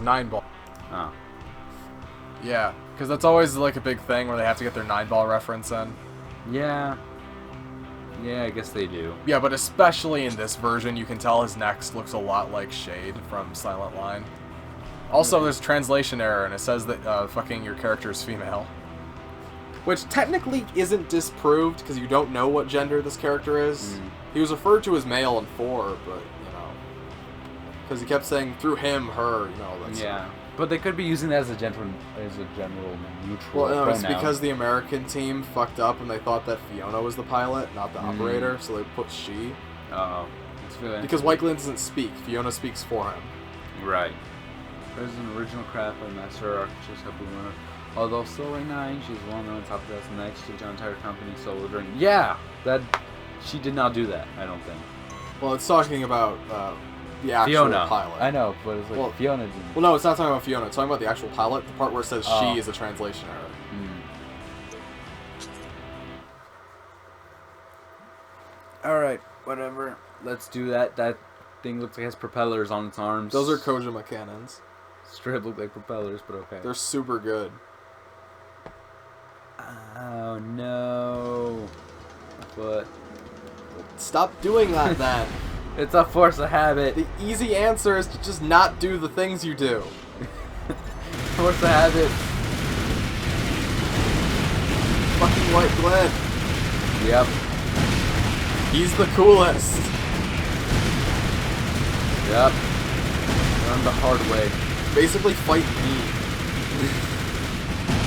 9-ball. Oh. Yeah, because that's always like a big thing where they have to get their 9-ball reference in. Yeah. Yeah, I guess they do. Yeah, but especially in this version, you can tell his neck looks a lot like Shade from Silent Line. Also, there's a translation error, and it says that fucking your character is female. Which technically isn't disproved, because you don't know what gender this character is. He was referred to as male in 4, but, you know... Because he kept saying, through him, her, you know, that's... Yeah. But they could be using that as a general neutral Well, no, it's pronoun. because the American team fucked up and they thought that Fiona was the pilot, not the operator, so they put she. Oh. Because White Glint doesn't speak, Fiona speaks for him. Right. There's an original craft by Master Architect Habuana. Although still right now, she's well known top of the next to John entire company solo during. Yeah! She did not do that, I don't think. Well, it's talking about the actual Fiona. pilot. I know, but it's like Fiona didn't. Well, no, it's not talking about Fiona. It's talking about the actual pilot. The part where it says she is a translation error. Alright, whatever. Let's do that. That thing looks like it has propellers on its arms. Those are Kojima cannons. Straight look like propellers, but okay. They're super good. Oh no. But stop doing that then. It's a force of habit. The easy answer is to just not do the things you do. Force of habit. Fucking White Glint. Yep. He's the coolest. Yep. Learn the hard way. Basically fight me.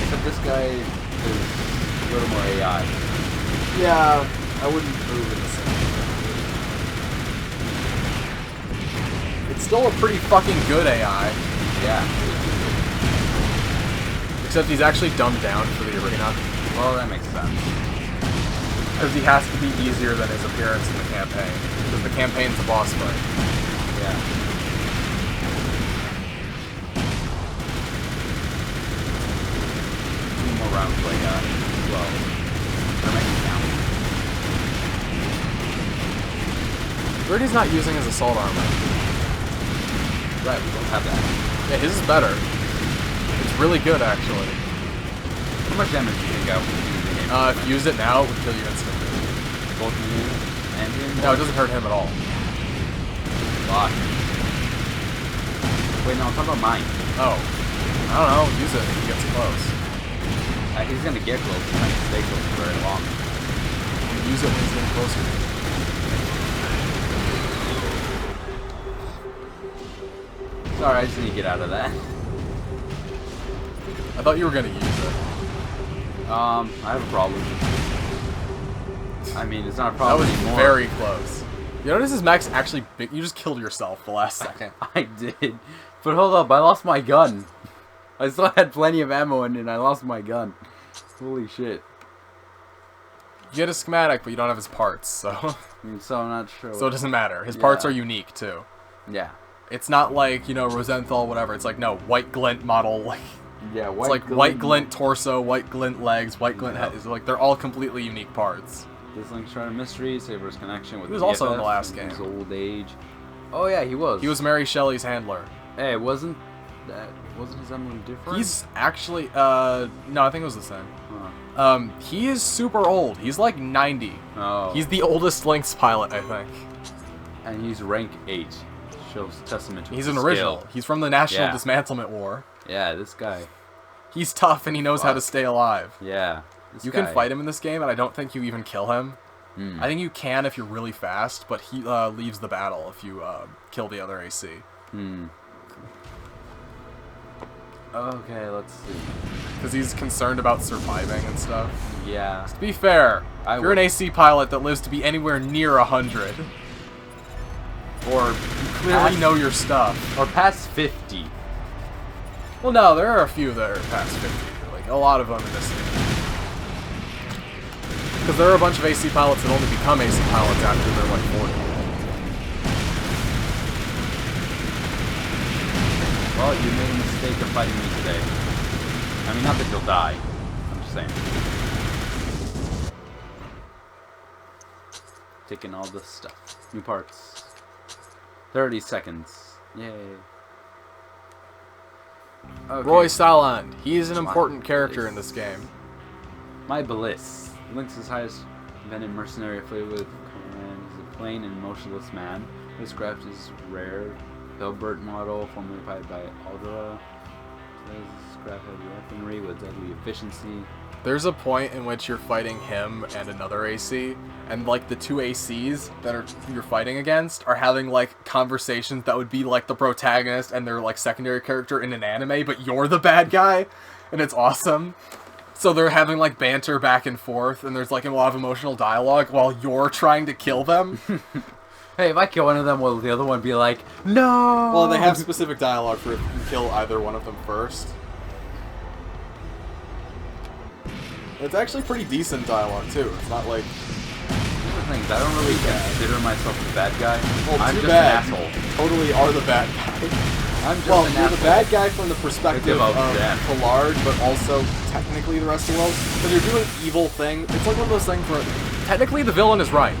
Except this guy is a little more AI. Yeah, I wouldn't move in the same way. It's still a pretty fucking good AI. Yeah. Except he's actually dumbed down for the arena. Well, that makes sense. Because he has to be easier than his appearance in the campaign. Because the campaign's a boss fight. Yeah. 2 more rounds like well. They're making count. Birdie's not using his assault armor. Right, we don't have that. Yeah, his is better. It's really good, actually. How much damage do you think I would do in the game? If you use it now, it would kill you instantly. Both you and him? No, it doesn't hurt him at all. Fuck. Wait, no, I'm talking about mine. Oh. I don't know, use it if he gets close. He's gonna get close, he's not gonna stay close for very long. Use it when he's getting closer. Sorry, I just need to get out of that. I thought you were gonna use it. I have a problem. I mean, it's not a problem anymore. That was very close. You notice his max actually big? You just killed yourself the last second. I did. But hold up, I lost my gun. I still had plenty of ammo in it and I lost my gun. Holy shit. You get a schematic, but you don't have his parts, so... So I'm not sure. So it doesn't matter. His parts are unique, too. Yeah. It's not like, you know, Rosenthal, whatever. It's like, no, White Glint model, like... Yeah, it's like White Glint torso, White Glint legs, White Glint head. It's like, they're all completely unique parts. This link's trying to mystery, Saber's connection with he was also in the last game. His old age. Oh yeah, he was. He was Mary Shelley's handler. Hey, wasn't his emblem different? He's actually, no, I think it was the same. Huh. He is super old. He's like 90. Oh. He's the oldest Lynx pilot, I think. And he's rank 8. Shows testament to He's his an original. skill. He's from the National Dismantlement War. Yeah, this guy. He's tough and he knows how to stay alive. Yeah. You can fight him in this game, and I don't think you even kill him. I think you can if you're really fast, but he leaves the battle if you kill the other AC. Okay, let's see. Because he's concerned about surviving and stuff. Yeah. To be fair, if you're an AC pilot that lives to be anywhere near 100, or you clearly know your stuff. Or past 50. Well, no, there are a few that are past 50. Like, a lot of them in this game. Because there are a bunch of AC pilots that only become AC pilots after they're like 40. Well, you made a mistake of fighting me today. I mean, not that you'll die. I'm just saying. Taking all this stuff. New parts. 30 seconds. Yay. Okay. Roy Saland. He's an My important character in Bliss. this game. My Bliss. Lynx's highest invented mercenary affiliated with command is a plain and motionless man. This craft is rare. Hilbert model, formerly piloted by Aldera. This craft has weaponry with deadly efficiency. There's a point in which you're fighting him and another AC, and like the two ACs that you're fighting against are having like conversations that would be like the protagonist and their like secondary character in an anime, but you're the bad guy, and it's awesome. So they're having like banter back and forth, and there's like a lot of emotional dialogue while you're trying to kill them. Hey, if I kill one of them, will the other one be like, no? Well, they have specific dialogue for if you kill either one of them first. It's actually pretty decent dialogue, too. It's not like... Here's the thing, is I don't really consider myself the bad guy. Well, I'm too just bad. an asshole. You totally are the bad guy. I'm just Well, an you're asshole. the bad guy from the perspective of them. Pollard, but also technically the rest of the world. Because you're doing evil thing. It's like one of those things where technically the villain is right.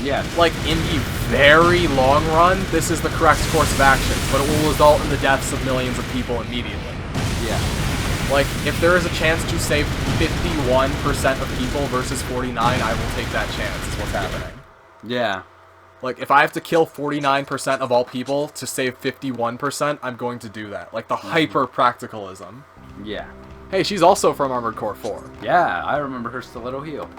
Yeah. Like, in the very long run, this is the correct course of action, but it will result in the deaths of millions of people immediately. Yeah. Like, if there is a chance to save 51% of people versus 49, I will take that chance, is what's happening. Yeah. Like, if I have to kill 49% of all people to save 51%, I'm going to do that. Like, the hyper-practicalism. Yeah. Hey, she's also from Armored Core 4. Yeah, I remember her stiletto heel.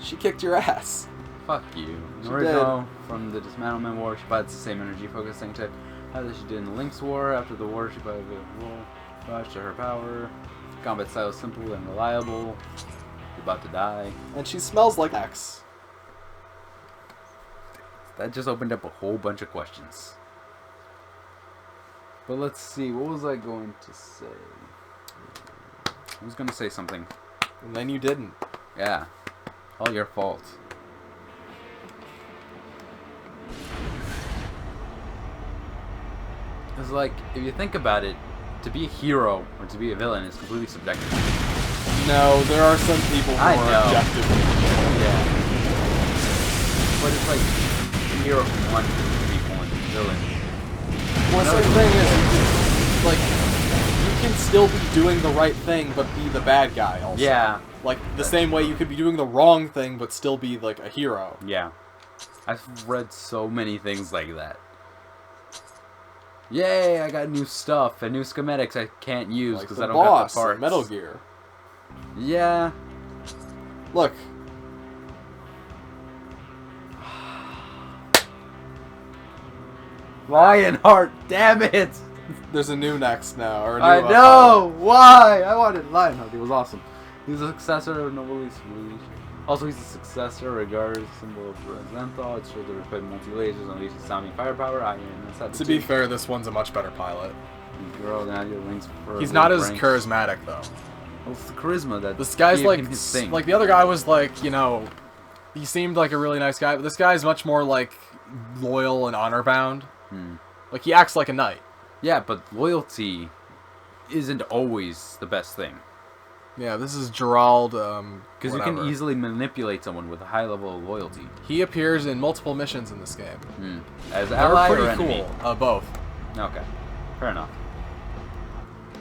She kicked your ass. Fuck you. She Naruto, from the Dismantlement War, she pilots the same energy-focusing type as she did in the Lynx War. After the war, she piloted a role rush to her power. Combat style is simple and reliable. She's about to die. And she smells like X. That just opened up a whole bunch of questions. But let's see, what was I going to say? I was going to say something. And then you didn't. Yeah. All your fault. It's like, if you think about it, to be a hero or to be a villain is completely subjective. No, there are some people who I are know. objectively evil. Yeah. But it's like, a hero can want people and villain. Well, so the thing is, like, you can still be doing the right thing, but be the bad guy also. Yeah. Like, the same way you could be doing the wrong thing, but still be, like, a hero. Yeah. I've read so many things like that. Yay, I got new stuff and new schematics I can't use Like because the I don't boss got the in parts. Metal Gear. Yeah. Look. Lionheart, damn it! There's a new next now. Or a new, I know! Why? I wanted Lionheart, he was awesome. He's a successor of Nobilis Rouge. Also, he's a successor, regarded symbol of Rosenthal. It's sure to put multi-lasers, unleashes sounding firepower. To be fair, this one's a much better pilot. Girl, now your links for He's not as ranks. charismatic, though. Well, it's the charisma that This guy's gave like, him his thing. like the other guy was like, you know, he seemed like a really nice guy, but this guy's much more like loyal and honor bound. Like he acts like a knight. Yeah, but loyalty isn't always the best thing. Yeah, this is Gerald. Because you can easily manipulate someone with a high level of loyalty. He appears in multiple missions in this game. As They're ally pretty or enemy? cool. Both. Okay, fair enough.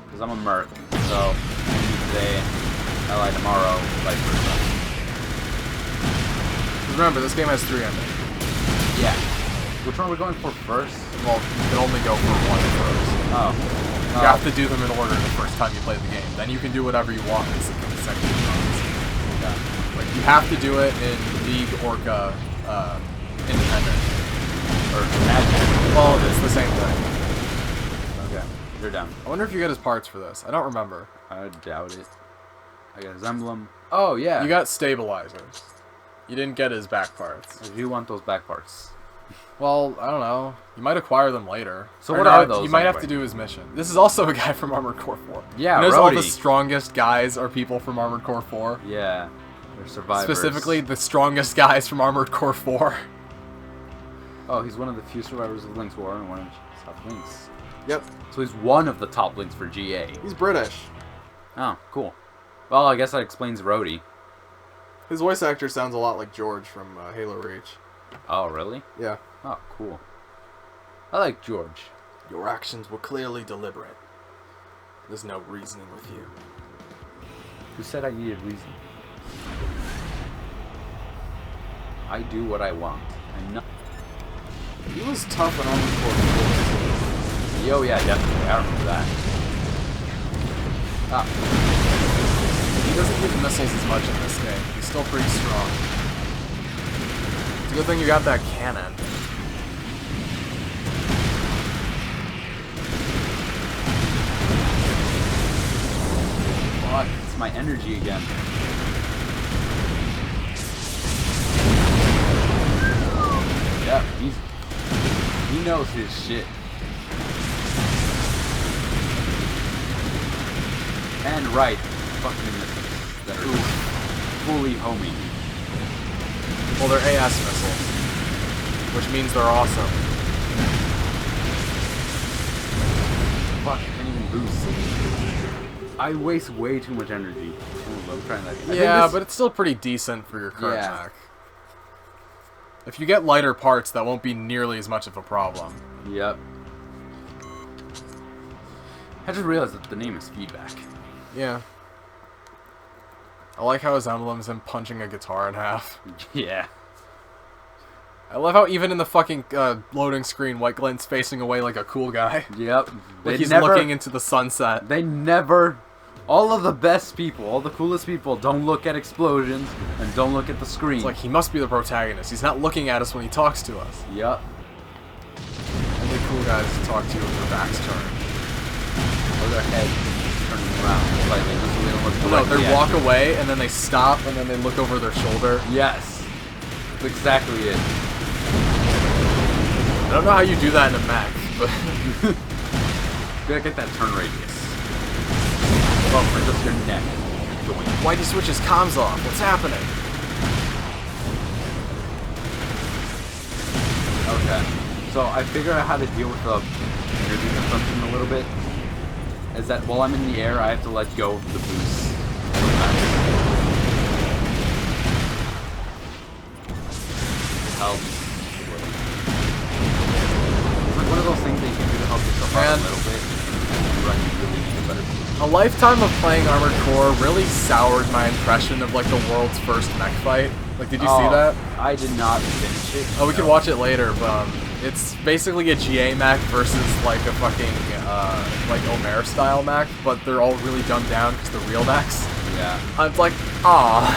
Because I'm a merc, so enemy today, ally tomorrow, vice versa. Remember, this game has 3 endings. Yeah. Which one are we going for first? Well, you can only go for one first. Oh. You have to do them in order the first time you play the game. Then you can do whatever you want in consecutive runs. Yeah. Like, you have to do it in League, Orca, Independent. Or Magic. Well, it's the same thing. Okay, you're down. I wonder if you get his parts for this. I don't remember. I doubt it. I got his emblem. Oh, yeah. You got stabilizers. You didn't get his back parts. I do want those back parts. Well, I don't know. You might acquire them later. So Or what no, are those, You might have anyway? to do his mission. This is also a guy from Armored Core 4. Yeah, You notice all the Rhodey. strongest guys are people from Armored Core 4? Yeah, they're survivors. Specifically, the strongest guys from Armored Core 4. Oh, he's one of the few survivors of Link's War and one of the top links. Yep. So he's one of the top links for GA. He's British. Oh, cool. Well, I guess that explains Rhodey. His voice actor sounds a lot like George from Halo Reach. Oh, really? Yeah. Oh, cool. I like George. Your actions were clearly deliberate. There's no reasoning with you. Who said I needed reason? I do what I want. I'm not. He was tough in Armored Core 4. Yo, yeah, definitely. I remember that. Ah. He doesn't get missiles as much in this game. He's still pretty strong. It's a good thing you got that cannon. Fuck, it's my energy again. Yeah, he knows his shit. And right, fucking missiles that are fully homing. Well, they're AS missiles, which means they're awesome. Fuck, I can't even boost. I waste way too much energy. I'm trying that. Yeah, but it's still pretty decent for your current mech. If you get lighter parts, that won't be nearly as much of a problem. Yep. I just realized that the name is Feedback. Yeah. I like how his emblem is him punching a guitar in half. Yeah. I love how even in the fucking loading screen, White Glint's facing away like a cool guy. Yep. Like he's looking into the sunset. They never... All of the best people, all the coolest people, don't look at explosions and don't look at the screen. It's like, he must be the protagonist. He's not looking at us when he talks to us. Yep. Only cool guys talk to you with their backs turned. Or their head turning around slightly, just so they don't look No, directly they at walk you. away, and then they stop, and then they look over their shoulder. Yes. That's exactly it. I don't know how you do that in a mech, but... You gotta get that turn radius. Oh, for just your neck. Why'd you switch his comms off? What's happening? Okay. So I figured out how to deal with the energy consumption a little bit. Is that while I'm in the air, I have to let go of the boost. It helps. It's like one of those things that you can do to help yourself out a little bit. Right, you really need a better boost. A lifetime of playing Armored Core really soured my impression of, like, the world's first mech fight. Like, did you see that? I did not finish it. Oh, we can watch it later, but it's basically a GA mech versus, like, a fucking, like, Omer-style mech, but they're all really dumbed down because they're real mechs. Yeah. It's like, ah.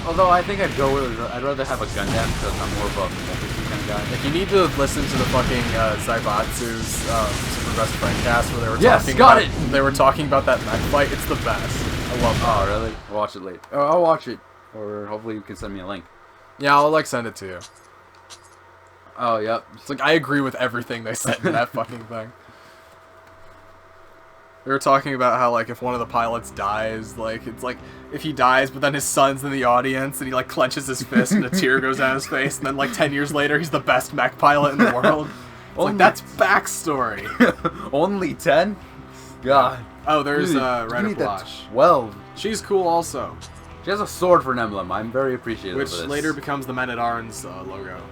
Although I think I'd rather have a Gundam because I'm more of a multi-suit kind of guy. Like, you need to listen to the fucking Zaibatsu's Super Best Friend cast where they were They were talking about that mech fight. It's the best. I love that. Oh, really? I'll watch it later. Oh, I'll watch it. Or hopefully you can send me a link. Yeah, I'll, like, send it to you. Oh, yep. It's like, I agree with everything they said in that fucking thing. They were talking about how, like, if one of the pilots dies, like, it's like, if he dies, but then his son's in the audience, and he, like, clenches his fist, and a tear goes down his face, and then, like, 10 years later, he's the best mech pilot in the world. It's like, that's backstory. Only 10? God. Oh, there's, Ryder Plash. 12. She's cool, also. She has a sword for an emblem. I'm very appreciative of this. Which later becomes the Men-at-Arms logo.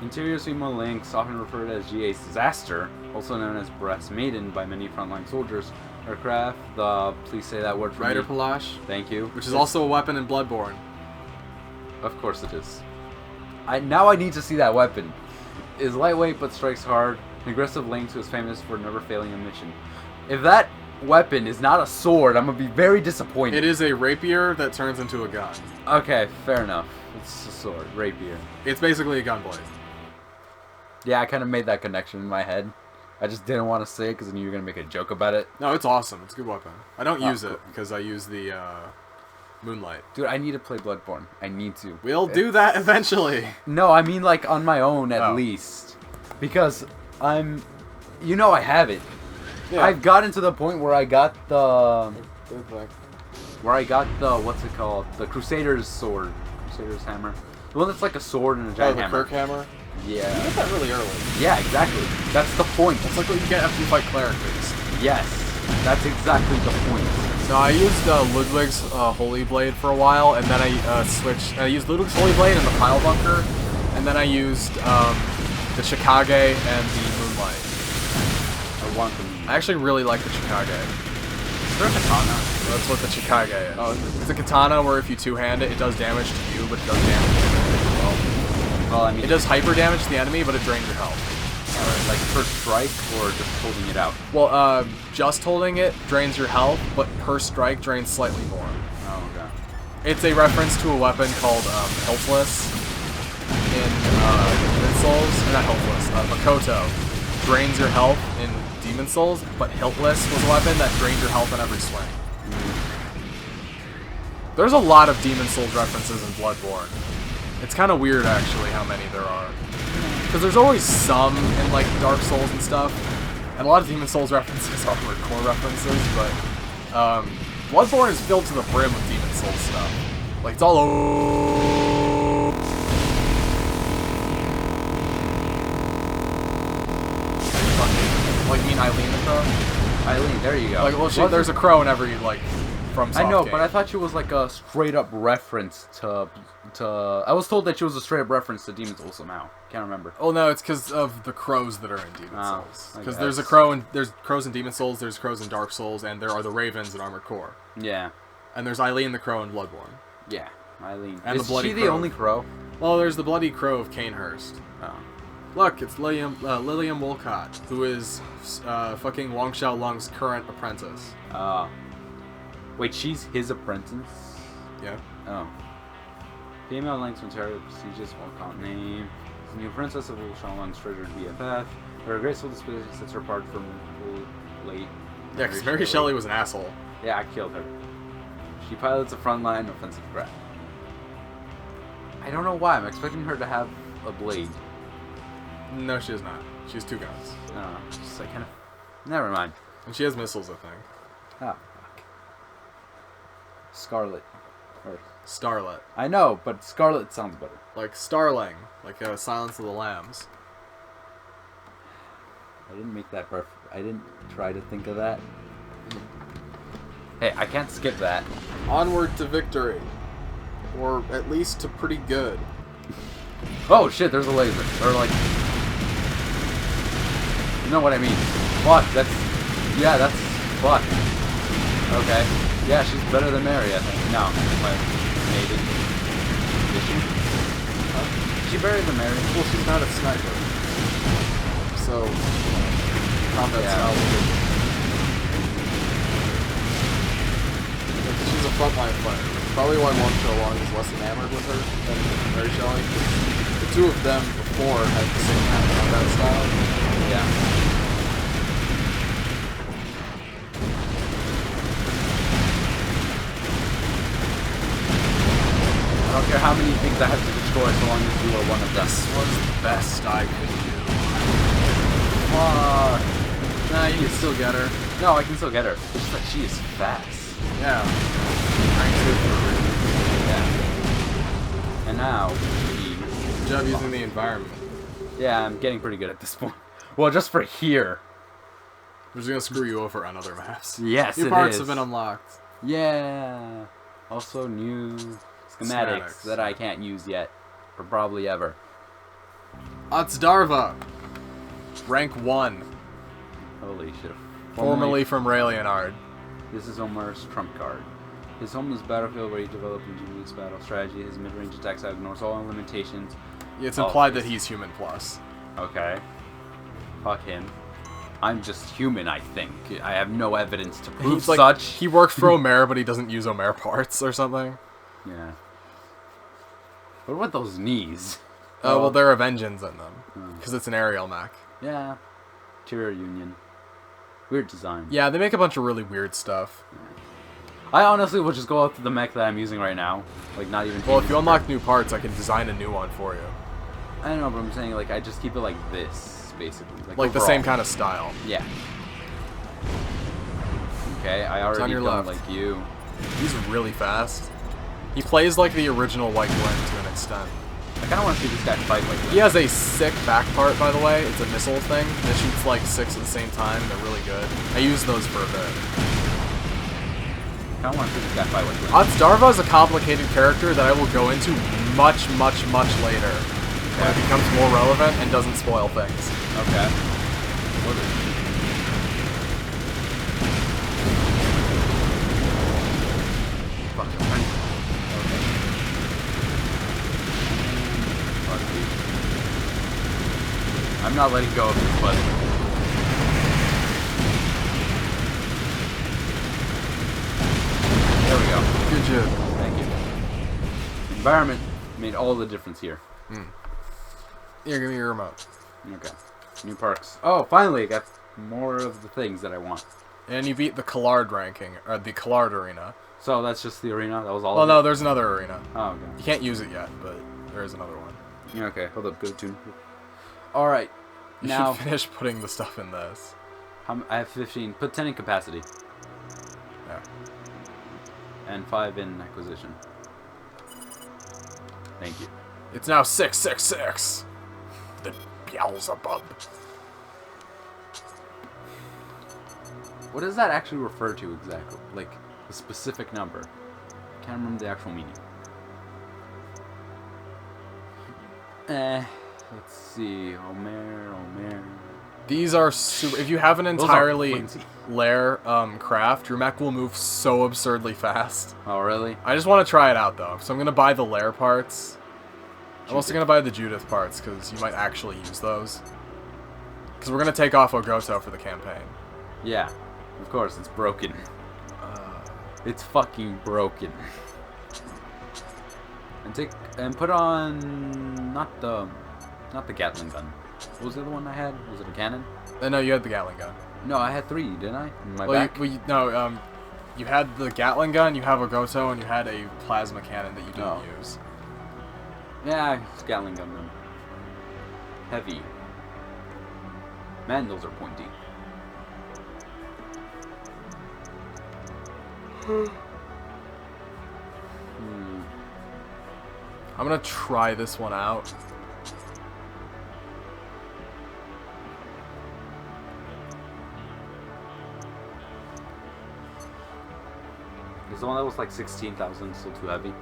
Interior Sumo Links, often referred as GA's Disaster, also known as Brass Maiden by many frontline soldiers. Aircraft, please say that word for Ryder me. Palash. Thank you. Which is also a weapon in Bloodborne. Of course it is. Now I need to see that weapon. Is lightweight but strikes hard. An aggressive Lynx who is famous for never failing a mission. If that weapon is not a sword, I'm gonna be very disappointed. It is a rapier that turns into a gun. Okay, fair enough. It's a sword, rapier. It's basically a gunblade. Yeah, I kind of made that connection in my head. I just didn't want to say it because I knew you were going to make a joke about it. No, it's awesome. It's a good weapon. I don't use it because I use the Moonlight. Dude, I need to play Bloodborne. I need to. We'll do that eventually. No, I mean like on my own at least. Because I'm... You know I have it. Yeah. I've gotten to the point where I got the... What's it called? The Crusader's sword. Crusader's hammer. The one that's like a sword and a giant hammer. The Kirk hammer? Yeah. You get that really early. Yeah, exactly. That's the point. That's like what you get after you fight clerics. Yes. That's exactly the point. No, I used Ludwig's Holy Blade for a while, and then I switched... I used Ludwig's Holy Blade in the Pile Bunker, and then I used the Chickage and the Moonlight. I want them. I actually really like the Chikage. Is there a katana? That's what the Chikage is. Oh, is it? It's a katana where if you two-hand it, it does damage to you, but it does damage to the enemy as well. Well, I mean, It does hyper damage to the enemy, but it drains your health. like per strike or just holding it out. Well, just holding it drains your health, but per strike drains slightly more. Oh, okay. It's a reference to a weapon called Hiltless in Demon Souls. Not Hiltless, Makoto. Drains your health in Demon Souls, but Hiltless was a weapon that drained your health on every swing. There's a lot of Demon Souls references in Bloodborne. It's kind of weird, actually, how many there are. Because there's always some in, like, Dark Souls and stuff. And a lot of Demon Souls references are hardcore references, but Bloodborne is filled to the brim with Demon Souls stuff. Like, it's all over. Like, you mean Eileen the Crow? Eileen, there you go. Like, well, there's a crow in every, like, FromSoft I know, game. but I thought she was like a straight up reference to. I was told that she was a straight up reference to Demon Souls somehow. Can't remember. Oh no, it's because of the crows that are in Demon Oh, Souls. I Because guess. there's crows in Demon Souls, there's crows in Dark Souls, and there are the ravens in Armored Core. Yeah. And there's Eileen the Crow in Bloodborne. Yeah. Eileen. And Is the Bloody she the Crow. only crow? Well, there's the Bloody Crow of Canehurst. Oh. Look, it's Lillian Wolcott, who is fucking Wang Xiaolong's current apprentice. Wait, she's his apprentice? Yeah. Oh. Female links Ontario prestigious Wolcott name. Is the new princess of Wu Shanlong's treasured BFF. Her graceful disposition sets her apart from late. Yeah, because Mary Shelley was an asshole. Yeah, I killed her. She pilots a frontline offensive threat. I don't know why. I'm expecting her to have a blade. No, she is not. She has two guns. Just like kind of. Never mind. And she has missiles, I think. Ah, fuck. Scarlet. Or Starlet. I know, but Scarlet sounds better. Like Starling. Like Silence of the Lambs. I didn't make that perfect. I didn't try to think of that. Hey, I can't skip that. Onward to victory. Or at least to pretty good. Oh shit, there's a laser. Or like... You know what I mean. Fuck, that's... Yeah, that's... Fuck. Okay. Yeah, she's better than Mary, I think. No. Maybe. Is she? Huh? She better than Mary. Well, she's not a sniper. So... Combat Yeah. style. She's a frontline fighter. Probably why Wang Xiaolong is less enamored with her than Mary Shelley. The two of them before had the same kind of combat style. Yeah. I don't care how many things I have to destroy so long as you are one of them. This was the best I could do. Fuck. Nah, you can still get her. No, I can still get her. It's just that she is fast. Yeah. Yeah. And now, Good job using the environment. yeah, I'm getting pretty good at this point. Well, just for here. I'm just gonna screw you over on other maps. Yes, New it parts is. have been unlocked. Yeah. Also, new schematics that I can't use yet, or probably ever. Atsdarva. Rank 1. Holy shit. Formerly from Raelianard. This is Omar's trump card. His home is a battlefield where he developed ingenious battle strategy. His mid-range attacks ignores all limitations. It's implied that he's human plus. Okay. Fuck him. I'm just human, I think. I have no evidence to prove He's like, such. he works for Omer, but he doesn't use Omer parts or something. Yeah. What about those knees? Oh, well, there are engines in them. Because it's an aerial mech. Yeah. Interior Union. Weird design. Yeah, they make a bunch of really weird stuff. I honestly will just go out to the mech that I'm using right now. Like, not even... Well, if you unlock new parts, I can design a new one for you. I don't know, but I'm saying, like, I just keep it like this, basically. Like the overall. same kind of style. Yeah. Okay, I already on your don't left. like you. He's really fast. He plays like the original White Glen to an extent. I kind of want to see this guy fight like He has a sick back part, by the way. It's a missile thing that shoots like 6 at the same time. They're really good. I use those for a bit. I kind of want to see this guy fight like that. Atsdarva is a complicated character that I will go into much, much, much later. When it becomes more relevant and doesn't spoil things. Okay. I'm not letting go of this button. There we go. Good job. Thank you. Environment made all the difference here. Here, give me your remote. Okay. New perks. Oh, finally, I got more of the things that I want. And you beat the Collard ranking, or the Collard arena. So that's just the arena? That was all Well, of no, it? there's another arena. Oh, okay. You can't use it yet, but there is another one. Yeah, okay, hold up, go to tune. Alright, You now... should finish putting the stuff in this. I have 15. Put 10 in capacity. Yeah. And 5 in acquisition. Thank you. It's now 666. The Beelzebub. What does that actually refer to exactly? Like, a specific number. Can't remember the actual meaning. Let's see. Omer. These are super. If you have an Those are entirely flimsy. lair craft, your mech will move so absurdly fast. Oh, really? I just want to try it out though, so I'm gonna buy the lair parts. I'm also gonna buy the Judith parts because you might actually use those. Because we're gonna take off Ogoto for the campaign. Yeah. Of course, it's broken. It's fucking broken. And put on not the Gatling gun. What was the other one I had? Was it a cannon? No, you had the Gatling gun. No, I had 3, didn't I? In my Well, back? you had the Gatling gun, you have Ogoto, and you had a plasma cannon that you didn't use. Yeah, it's Gatling gun then. Heavy. Man, those are pointy. I'm gonna try this one out. Is the one that was like 16,000 still too heavy?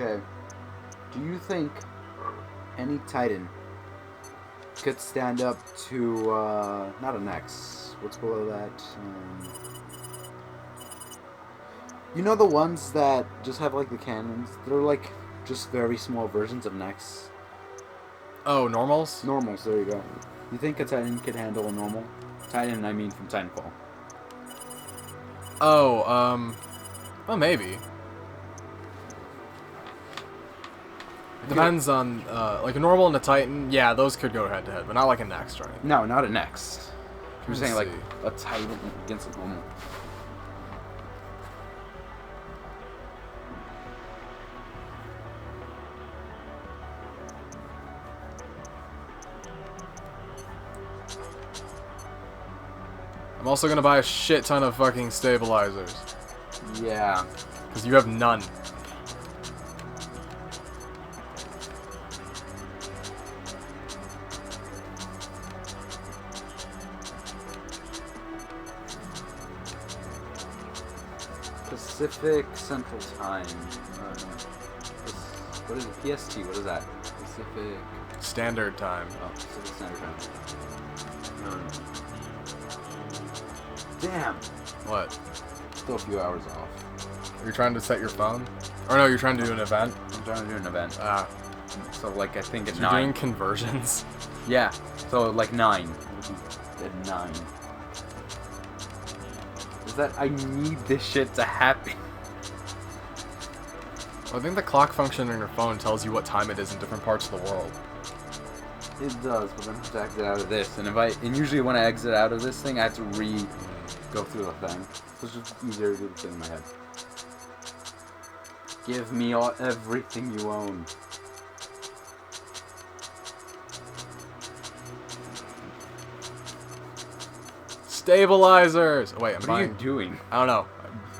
Okay. Do you think any Titan could stand up to, not an X. What's below that? You know the ones that just have, like, the cannons? They're, like, just very small versions of Nex. Oh, normals? Normals, there you go. You think a Titan could handle a normal? Titan, I mean from Titanfall. Oh, well, maybe. It depends on, like a normal and a Titan, yeah, those could go head to head, but not like a Next or anything. No, not a Next. You're saying like see. a Titan against a normal. I'm also gonna buy a shit ton of fucking stabilizers. Yeah. Because you have none. Pacific Central Time. What is it? PST, what is that? Pacific... Standard time. Oh, Pacific Standard Time. Damn! What? Still a few hours off. You're trying to set your phone? Or no, you're trying to do an event? I'm trying to do an event. Ah. So, like, I think at You're 9. doing conversions? Yeah. So, like, 9. At 9. Is that I need this shit to happen? I think the clock function on your phone tells you what time it is in different parts of the world. It does, but then I have to exit out of this. And usually when I exit out of this thing, I have to go through the thing. So it's just easier to do the thing in my head. Give me everything you own. Stabilizers! Wait, I'm What are you buying... doing? I don't know.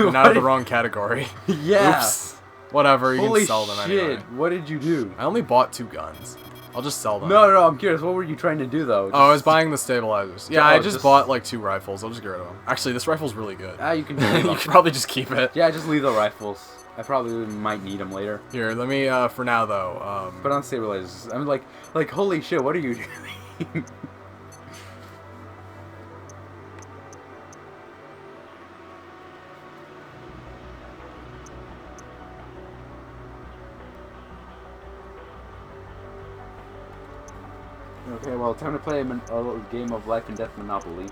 I'm out of the wrong category. Yeah. Oops. Whatever, you Holy can sell them shit! anyway. What did you do? I only bought 2 guns. I'll just sell them. No, I'm curious. What were you trying to do though? Oh, I was buying the stabilizers. Yeah, Oh, I just bought like 2 rifles. I'll just get rid of them. Actually, this rifle's really good. Ah, you can leave You them. should probably just keep it. Yeah, just leave the rifles. I probably might need them later. Here, let me, for now though, Put on stabilizers. I'm like, holy shit, what are you doing? Okay, well, time to play a little game of life and death Monopoly.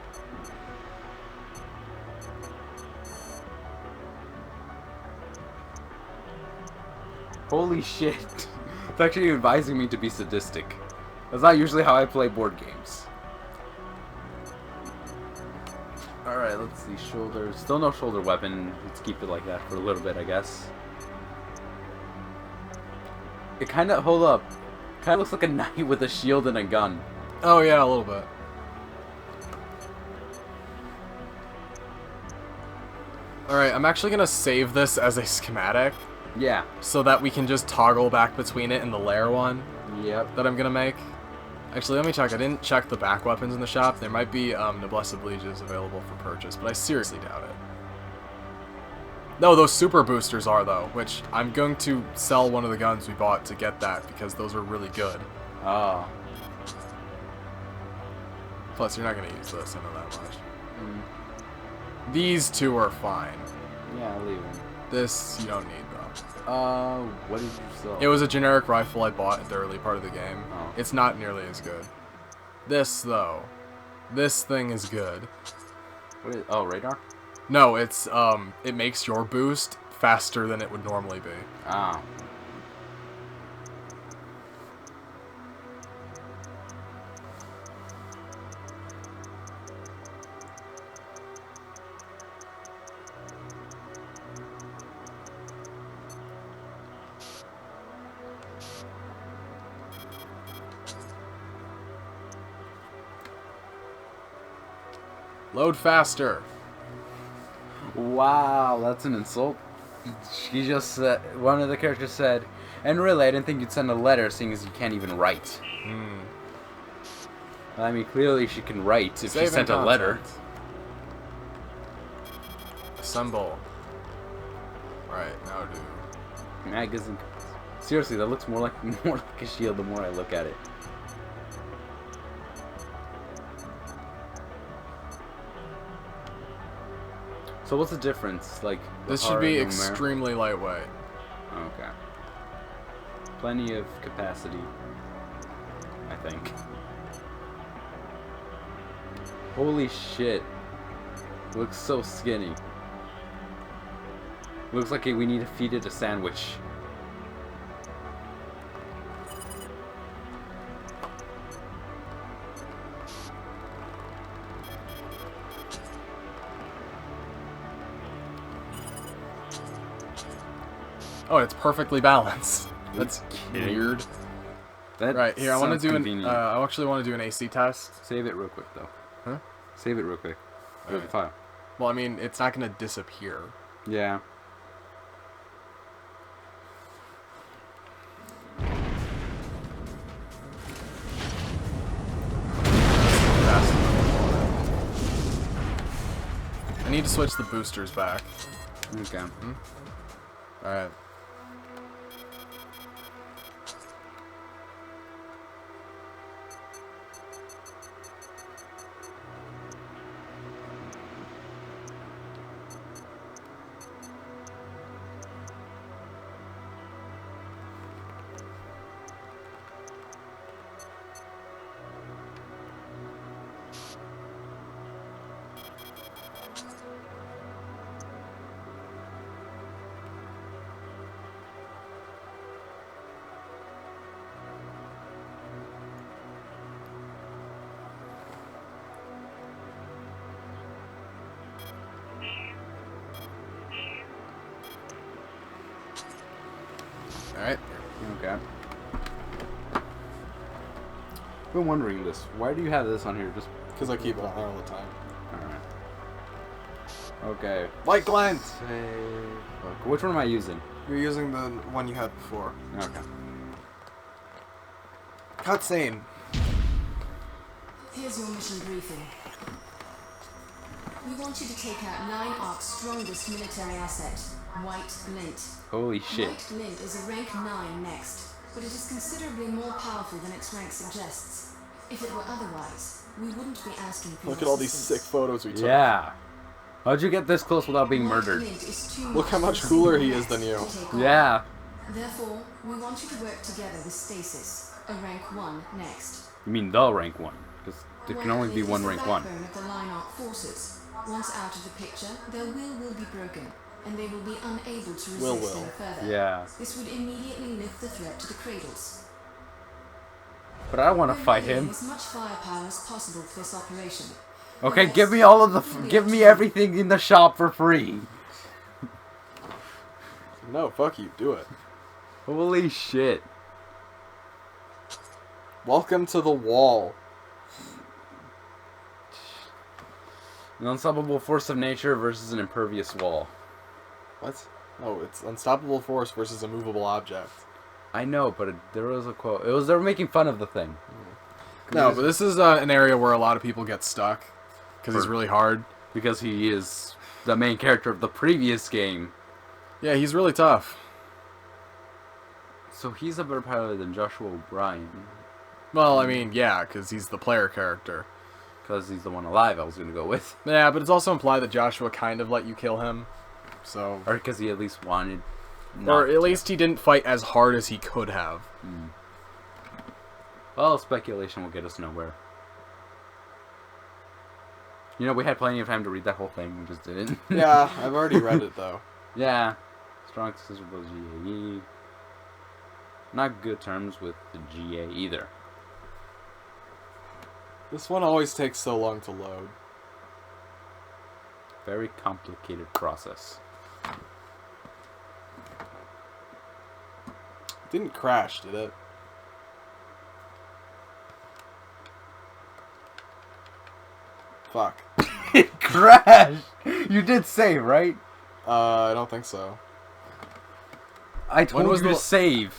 Holy shit. It's actually advising me to be sadistic. That's not usually how I play board games. Alright, let's see. Shoulders. Still no shoulder weapon. Let's keep it like that for a little bit, I guess. It kind of... Hold up. Kind of looks like a knight with a shield and a gun. Oh yeah, a little bit. Alright, I'm actually gonna save this as a schematic. Yeah. So that we can just toggle back between it and the lair one. Yep. That I'm gonna make. Actually, let me check. I didn't check the back weapons in the shop. There might be Noblesse Obliges available for purchase, but I seriously doubt it. No, those super boosters are, though, which I'm going to sell one of the guns we bought to get that, because those are really good. Oh. Plus, you're not going to use this, I know that much. These 2 are fine. Yeah, I'll leave them. This, you don't need, though. What did you sell? It was a generic rifle I bought at the early part of the game. Oh. It's not nearly as good. This, though. This thing is good. What is... Oh, radar? No, it's, it makes your boost faster than it would normally be. Ah. Load faster. Wow, that's an insult. She just said, one of the characters said, and really, I didn't think you'd send a letter, seeing as you can't even write. I mean, clearly she can write if she sent a letter. Assemble. Right, now do. Magazine. Seriously, that looks more like a shield the more I look at it. So what's the difference? Like This should be extremely lightweight. Okay. Plenty of capacity, I think. Holy shit. Looks so skinny. Looks like we need to feed it a sandwich. Oh, it's perfectly balanced. That's weird. Right, here, I want to do I actually want to do an AC test. Save it real quick, though. Huh? Save it real quick. Go to the file. Well, I mean, it's not going to disappear. Yeah. I need to switch the boosters back. Okay. Alright. Alright. Okay. Been wondering this. Why do you have this on here? Just Because I keep it on there all the time. alright. Okay. Light glint! Which one am I using? You're using the one you had before. Okay. Cutscene. Here's your mission briefing. We want you to take out 9 Ark's strongest military asset, White Lint. Holy shit. White Lint is a rank 9 next, but it is considerably more powerful than its rank suggests. If it were otherwise, we wouldn't be asking for Look your at all these sick assistance. photos we took. Yeah. How'd you get this close without being White murdered? Lint is too Look how much for cooler he single is than you. next to take on. Yeah. Therefore, we want you to work together with Stasis, a rank 1 next. You mean the rank 1? Because there can only be one rank 1. Of the Line Arc forces. Once out of the picture, their will be broken, and they will be unable to resist Will. any further. Yeah. This would immediately lift the threat to the cradles. But I want to We're fight readying him. as much firepower as possible for this operation. Okay, The give me rest all of the... will be Give up me to you. everything in the shop for free. No, fuck you. Do it. Holy shit. Welcome to the wall. An unstoppable force of nature versus an impervious wall. What? No, it's unstoppable force versus a movable object. I know, but there was a quote. They were making fun of the thing. No, but this is an area where a lot of people get stuck because he's really hard. Because he is the main character of the previous game. Yeah, he's really tough. So he's a better pilot than Joshua O'Brien. Well, I mean, yeah, because he's the player character. Because he's the one alive I was going to go with. Yeah, but it's also implied that Joshua kind of let you kill him. So, Or because he at least wanted... or at least he didn't fight as hard as he could have. Well, speculation will get us nowhere. You know, we had plenty of time to read that whole thing. We just didn't. Yeah, I've already read it, though. Yeah. Strong accessible GAE. Not good terms with the GA either. This one always takes so long to load. Very complicated process. It didn't crash, did it? Fuck. It crashed! You did save, right? I don't think so. I told was you to the- save.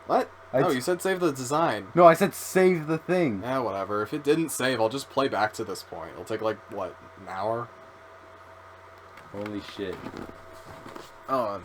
What? I No, t- you said save the design. No, I said save the thing. Yeah, whatever. If it didn't save, I'll just play back to this point. It'll take, like, what, an hour? Holy shit. Oh,